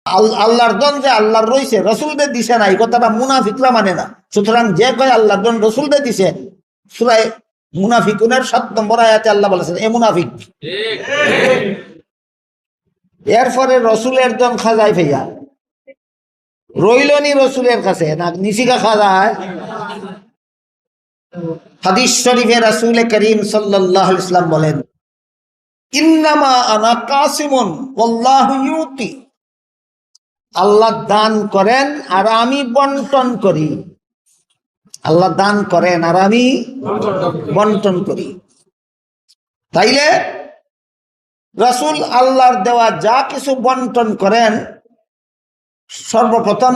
আল্লাহর দন যে আল্লাহর রইছে রসুলদের দিছে না, এই কথাটা মুনাফিকরা মানে না। সুতরাং যে কয় আল্লাহর দন রসুলদের দিছে, সূরা মুনাফিকুনের 7 নম্বর আয়াতে আল্লাহ বলেছেন এ মুনাফিক। এরপরে রসুলের দন খাজায় ভাইয়া রইলনি রসুলের কাছে না নিশিকা খাজায়। হাদিস শরীফে রাসূল করিম সাল্লাল্লাহু আলাইহি ওয়াসাল্লাম বলেন, ইন্নামা আনা কাসিমুন ওয়াল্লাহু ইউতি। আল্লাহ দান করেন আর আমি বন্টন করি। আল্লাহ দান করেন আর আমি বন্টন করি। তাইলে রাসূল আল্লাহর দেওয়া যা কিছু বন্টন করেন, সর্বপ্রথম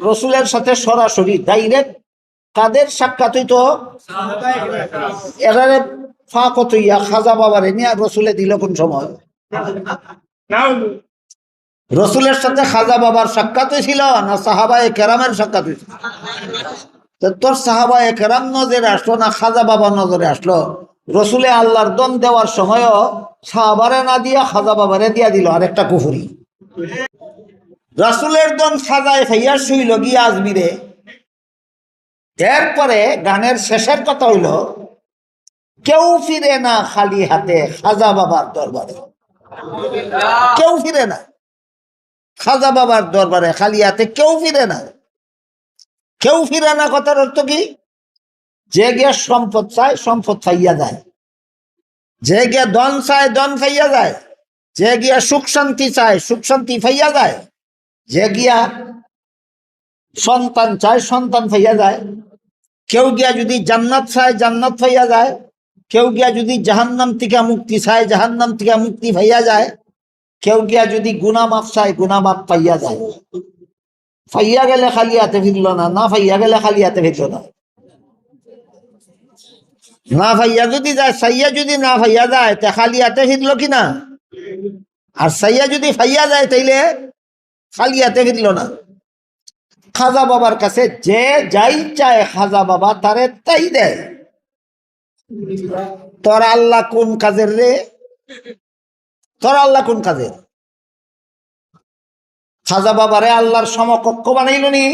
রসুলের সাথে সরাসরি ডাইরেক্ট কাদের সাক্ষাৎ হইতো? এরারে ফাঁকত হইয়া খাজা বাবারে নিয়ে রসুলে দিল কোন সময়? রসুলের সাথে খাজা বাবার সাক্ষাৎ হয়েছিল না সাহাবায়ে কেরামের সাক্ষাৎ হয়েছিল? তোর সাহাবায়ে কেরাম নজরে আসলো না খাজা বাবা নজরে আসলো? রসুলে আল্লাহর দন দেওয়ার সময়ও সাহাবারে না দিয়া খাজা বাবারে দিয়া দিল, আর একটা কুফুরি। রাসূলের দন খাজায় খাইয়া শুইল গিয়া আজমিরে। এরপরে গানের শেষের কথা হইল, কেউ ফিরে না খালি হাতে খাজা বাবার দরবারে। কেউ ফিরে না খাজা বাবার দরবারে খালি হাতে, কেউ ফিরে না। কেউ ফিরে না কথার অর্থ কি? যে গিয়া সম্পদ চায় সম্পদ পাইয়া যায়, যে গিয়া ধন চায় ধন পাইয়া যায়, যে গিয়া সুখ শান্তি চায় সুখ শান্তি পাইয়া যায়, যে গিয়া সন্তান চায় সন্তান পাইয়া যায়। কেউ গিয়া যদি জান্নাত চায় জান্নাত পাইয়া যায়, কেউ গিয়া যদি জাহান্নাম থেকে মুক্তি চায় জাহান্নাম থেকে মুক্তি পাইয়া যায়, কেউ গিয়া যদি গুনাহ মাফ চায় গুনাহ মাফ পাইয়া যায়। পাইয়া গেলে খালি হাতে ফিরল না, না পাইয়া গেলে খালি হাতে ফিরল না। না ভাইয়া যদি যায়, সাইয়া যদি না ভাইয়া যায় তা খালি হাতে ফিরল কিনা? আর সাইয়া যদি ভাইয়া যায় তাইলে খালি হাতে ফিরল না। খাজা বাবার কাছে যে যাই চায় খাজা বাবা তারে তাই দেয়। তোর আল্লাহ কোন কাজের রে? তোর আল্লাহ কোন কাজের? খাজা বাবারে আল্লাহর সমকক্ষ বানাইল নি?